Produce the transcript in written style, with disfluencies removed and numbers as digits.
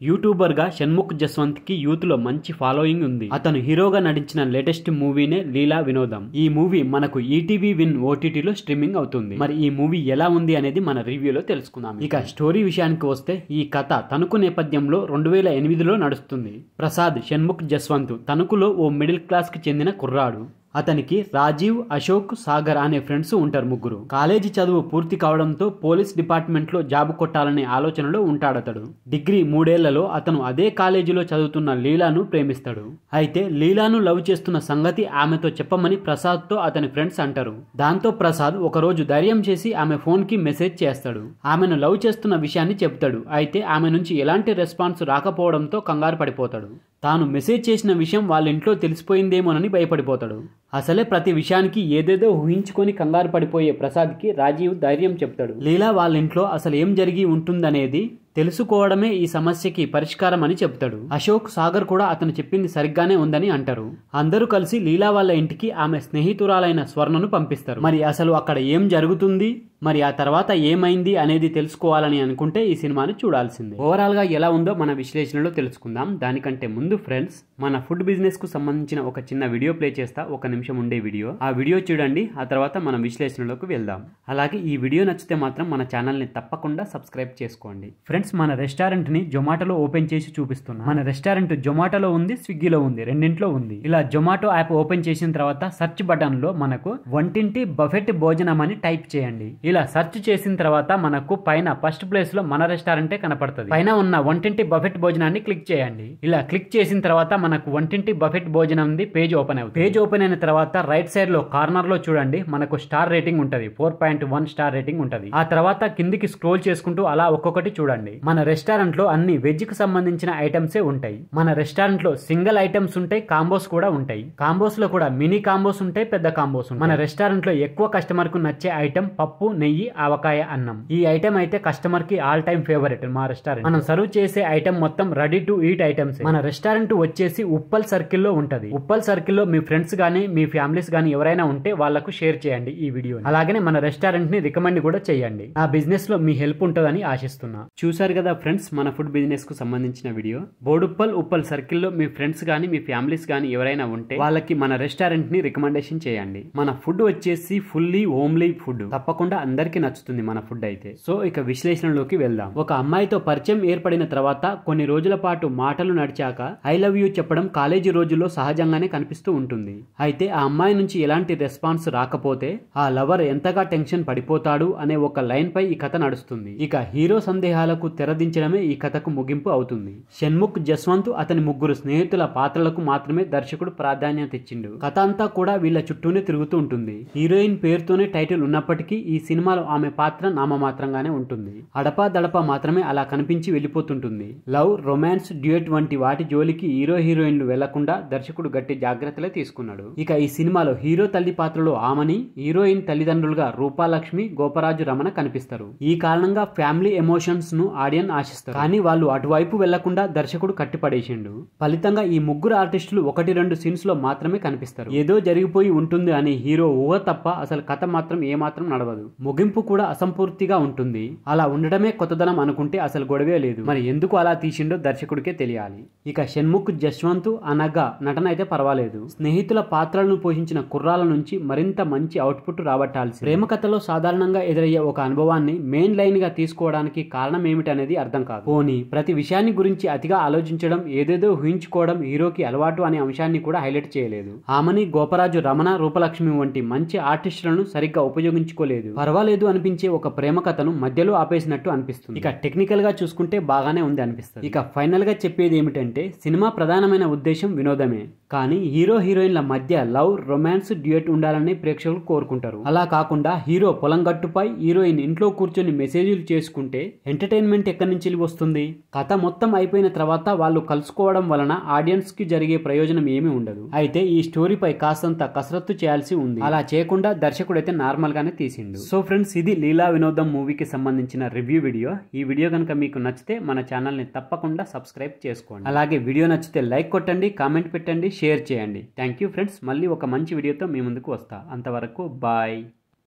YouTuber గా షణ్ముఖ్ జస్వంత్ కి youth లో మంచి ఫాలోయింగ్ ఉంది. అతను హీరోగా నటించిన లేటెస్ట్ మూవీనే లీలా వినోదం. ఈ మూవీ మనకు ఈటీవీ విన్ ఓటీటీలో స్ట్రీమింగ్ అవుతుంది. మరి ఈ మూవీ ఎలా ఉంది అనేది మన రివ్యూలో తెలుసుకుందాం. ఇక స్టోరీ విషయానికి వస్తే ఈ కథ తణుకు నేపథ్యంలో 2008లో నడుస్తుంది. ప్రసాద్ షణ్ముఖ్ జస్వంత్ తణుకులో ఓ మిడిల్ క్లాస్ కి చెందిన కుర్రాడు. అతనికి రాజీవ్, అశోక్, సాగర్ అనే ఫ్రెండ్స్ ఉంటారు. ముగ్గురు కాలేజీ చదువు పూర్తి కావడంతో పోలీస్ డిపార్ట్మెంట్ లో జాబ్ కొట్టాలనే ఆలోచనలో ఉంటాడతడు. డిగ్రీ 3 ఏళ్లలో అతను అదే కాలేజీలో చదువుతున్న లీలాను ప్రేమిస్తాడు. అయితే లీలాను లవ్ చేస్తున్న సంగతి ఆమెతో చెప్పమని ప్రసాద్ తో అతని ఫ్రెండ్స్ అంటారు. దాంతో ప్రసాద్ ఒకరోజు ధైర్యం చేసి ఆమె ఫోన్ కి మెసేజ్ చేస్తాడు. ఆమెను లవ్ చేస్తున్న విషయాన్ని చెప్తాడు. అయితే ఆమె నుంచి ఎలాంటి రెస్పాన్స్ రాకపోవడంతో కంగారు పడిపోతాడు. తాను మెసేజ్ చేసిన విషయం వాళ్ళ ఇంట్లో తెలిసిపోయిందేమోనని భయపడిపోతాడు. అసలే ప్రతి విషయానికి ఏదేదో ఊహించుకొని కంగారు పడిపోయే ప్రసాద్ కి రాజీవ్ ధైర్యం చెప్తాడు. లీలా వాళ్ళ ఇంట్లో అసలు ఏం జరిగి ఉంటుందనేది తెలుసుకోవడమే ఈ సమస్యకి పరిష్కారం అని చెప్తాడు. అశోక్, సాగర్ కూడా అతను చెప్పింది సరిగ్గానే ఉందని అంటారు. అందరూ కలిసి లీలా వాళ్ళ ఇంటికి ఆమె స్నేహితురాలైన స్వర్ణను పంపిస్తారు. మరి అసలు అక్కడ ఏం జరుగుతుంది, మరి ఆ తర్వాత ఏమైంది అనేది తెలుసుకోవాలని అనుకుంటే ఈ సినిమాని చూడాల్సిందే. ఓవరాల్ గా ఎలా ఉందో మన విశ్లేషణలో తెలుసుకుందాం. దానికంటే ముందు ఫ్రెండ్స్, మన ఫుడ్ బిజినెస్ కు సంబంధించిన ఒక చిన్న వీడియో ప్లే చేస్తా. 1 నిమిషం ఉండే వీడియో. ఆ వీడియో చూడండి. ఆ తర్వాత మనం విశ్లేషణలోకి వెళ్దాం. అలాగే ఈ వీడియో నచ్చితే మాత్రం మన ఛానల్ ని తప్పకుండా సబ్స్క్రైబ్ చేసుకోండి. ఫ్రెండ్స్, మన రెస్టారెంట్ ని జొమాటోలో ఓపెన్ చేసి చూపిస్తున్నా. మన రెస్టారెంట్ జొమాటోలో ఉంది, స్విగ్గీలో ఉంది, రెండింట్లో ఉంది. ఇలా జొమాటో యాప్ ఓపెన్ చేసిన తర్వాత సెర్చ్ బటన్ లో మనకు వంటింటి బఫెట్ భోజనం అని టైప్ చేయండి. ఇలా సెర్చ్ చేసిన తర్వాత మనకు పైన ఫస్ట్ ప్లేస్ లో మన రెస్టారెంటే కనపడుతుంది. పైన ఉన్న వంటింటి బఫెట్ భోజనాన్ని క్లిక్ చేయండి. ఇలా క్లిక్ చేసిన తర్వాత మనకు వంటింటి బఫెట్ భోజనం పేజ్ ఓపెన్ అవుతుంది. పేజ్ ఓపెన్ అయిన తర్వాత రైట్ సైడ్ లో కార్నర్ లో చూడండి, మనకు స్టార్ రేటింగ్ ఉంటది. 4.1 స్టార్ రేటింగ్ ఉంటది. ఆ తర్వాత కిందికి స్క్రోల్ చేసుకుంటూ అలా ఒక్కొక్కటి చూడండి. మన రెస్టారెంట్ లో అన్ని వెజ్ కి సంబంధించిన ఐటమ్సే ఉంటాయి. మన రెస్టారెంట్ లో సింగిల్ ఐటమ్స్ ఉంటాయి, కాంబోస్ కూడా ఉంటాయి. కాంబోస్ లో కూడా మినీ కాంబోస్ ఉంటాయి, పెద్ద కాంబోస్ ఉంటాయి. మన రెస్టారెంట్ లో ఎక్కువ కస్టమర్ కు నచ్చే ఐటమ్ పప్పు, నెయ్యి, ఆవకాయ, అన్నం. ఈ ఐటమ్ అయితే కస్టమర్ కి ఆల్ టైమ్ ఫేవరెట్. మా రెస్టారెంట్ మనం సర్వ్ చేసే ఐటమ్ మొత్తం రెడీ టు ఈట్ ఐటమ్స్. మన రెస్టారెంట్ వచ్చేసి ఉప్పల్ సర్కిల్ లో ఉంటది. ఉప్పల్ సర్కిల్ లో మీ ఫ్రెండ్స్ గానీ మీ ఫ్యామిలీస్ గానీ ఎవరైనా ఉంటే వాళ్ళకు షేర్ చేయండి ఈ వీడియో. అలాగే మన రెస్టారెంట్ ని రికమెండ్ కూడా చేయండి. ఆ బిజినెస్ లో మీ హెల్ప్ ఉంటుందని ఆశిస్తున్నా. చూసారు కదా ఫ్రెండ్స్, మన ఫుడ్ బిజినెస్ కు సంబంధించిన వీడియో. బోడుప్పల్, ఉప్పల్ సర్కిల్ లో మీ ఫ్రెండ్స్ గానీ మీ ఫ్యామిలీస్ గానీ ఎవరైనా ఉంటే వాళ్ళకి మన రెస్టారెంట్ ని రికమెండేషన్ చేయండి. మన ఫుడ్ వచ్చేసి ఫుల్లీ హోమ్లీ ఫుడ్. తప్పకుండా అందరికి నచ్చుతుంది మన ఫుడ్ అయితే. సో ఇక విశ్లేషణలోకి వెళ్దాం. ఒక అమ్మాయితో పరిచయం ఏర్పడిన తర్వాత కొన్ని రోజుల పాటు మాటలు నడిచాక ఐ లవ్ యూ చెప్పడం కాలేజీ రోజుల్లో సహజంగానే కనిపిస్తూ ఉంటుంది. అయితే ఆ అమ్మాయి నుంచి ఎలాంటి రెస్పాన్స్ రాకపోతే ఆ లవర్ ఎంతగా టెన్షన్ పడిపోతాడు అనే ఒక లైన్ పై ఈ కథ నడుస్తుంది. ఇక హీరో సందేహాలకు తెరదించడమే ఈ కథకు ముగింపు అవుతుంది. షణ్ముఖ్ జస్వంత్ అతని ముగ్గురు స్నేహితుల పాత్రలకు మాత్రమే దర్శకుడు ప్రాధాన్యత ఇచ్చిండు. కథ అంతా కూడా వీళ్ళ చుట్టూనే తిరుగుతూ ఉంటుంది. హీరోయిన్ పేరుతోనే టైటిల్ ఉన్నప్పటికీ ఈ సినిమాలో ఆమె పాత్ర నామమాత్రంగానే ఉంటుంది. అడపా దడపా మాత్రమే అలా కనిపించి వెళ్ళిపోతుంటుంది. లవ్, రొమాన్స్, డ్యూయట్ వంటి వాటి జోలికి హీరో హీరోయిన్లు వెళ్లకుండా దర్శకుడు గట్టి జాగ్రత్తలే తీసుకున్నాడు. ఇక ఈ సినిమాలో హీరో తల్లి పాత్రలో ఆమని, హీరోయిన్ తల్లిదండ్రులుగా రూపాలక్ష్మి, గోపరాజు రమణ కనిపిస్తారు. ఈ కారణంగా ఫ్యామిలీ ఎమోషన్స్ ను ఆడియన్ ఆశిస్తారు. కానీ వాళ్ళు అటువైపు వెళ్లకుండా దర్శకుడు కట్టిపడేసిండు. ఫలితంగా ఈ ముగ్గురు ఆర్టిస్టులు 1-2 సీన్స్ లో మాత్రమే కనిపిస్తారు. ఏదో జరిగిపోయి ఉంటుంది అని హీరో ఊహ తప్ప అసలు కథ మాత్రం ఏమాత్రం నడవదు. ముగింపు కూడా అసంపూర్తిగా ఉంటుంది. అలా ఉండడమే కొత్తదనం అనుకుంటే అసలు గొడవే లేదు. మరి ఎందుకు అలా తీసిండో దర్శకుడికే తెలియాలి. ఇక షణ్ముఖ్ జస్వంత్ అనగా నటన అయితే పర్వాలేదు. స్నేహితుల పాత్రలను పోషించిన కుర్రాల నుంచి మరింత మంచి అవుట్పుట్ రాబట్టాల్సి. ప్రేమ కథలో సాధారణంగా ఎదురయ్యే ఒక అనుభవాన్ని మెయిన్ లైన్ గా తీసుకోవడానికి కారణం ఏమిటనేది అర్థం కాదు. పోనీ ప్రతి విషయాన్ని గురించి అతిగా ఆలోచించడం, ఏదేదో ఊహించుకోవడం హీరోకి అలవాటు అనే అంశాన్ని కూడా హైలైట్ చేయలేదు. ఆమని, గోపరాజు రమణ, రూపలక్ష్మి వంటి మంచి ఆర్టిస్టులను సరిగ్గా ఉపయోగించుకోలేదు. పర్వాలేదు అనిపించే ఒక ప్రేమ కథను మధ్యలో ఆపేసినట్టు అనిపిస్తుంది. ఇక టెక్నికల్ గా చూసుకుంటే బాగానే ఉంది అనిపిస్తుంది. ఇక ఫైనల్ గా చెప్పేది ఏమిటంటే సినిమా ప్రధానమైన ఉద్దేశం వినోదమే. కానీ హీరో హీరోయిన్ల మధ్య లవ్, రొమాన్స్, డ్యూయట్ ఉండాలని ప్రేక్షకులు కోరుకుంటారు. అలా కాకుండా హీరో పొలం గట్టుపై, హీరోయిన్ ఇంట్లో కూర్చొని మెసేజ్లు చేసుకుంటే ఎంటర్టైన్మెంట్ ఎక్కడి నుంచి వస్తుంది? కథ మొత్తం అయిపోయిన తర్వాత వాళ్ళు కలుసుకోవడం వలన ఆడియన్స్ కి జరిగే ప్రయోజనం ఏమీ ఉండదు. అయితే ఈ స్టోరీపై కాస్తంత కసరత్తు చేయాల్సి ఉంది. అలా చేయకుండా దర్శకుడైతే నార్మల్ గానే తీసిండు. సో ఫ్రెండ్స్, ఇది లీలా వినోదం మూవీకి సంబంధించిన రివ్యూ వీడియో. ఈ వీడియో కనుక మీకు నచ్చితే మన ఛానల్ ని తప్పకుండా సబ్స్క్రైబ్ చేసుకోండి. అలాగే వీడియో నచ్చితే లైక్ కొట్టండి, కామెంట్ పెట్టండి, షేర్ చేయండి. Thank you friends. మళ్ళీ ఒక మంచి వీడియోతో మీ ముందుకు వస్తా. అంతవరకు బాయ్.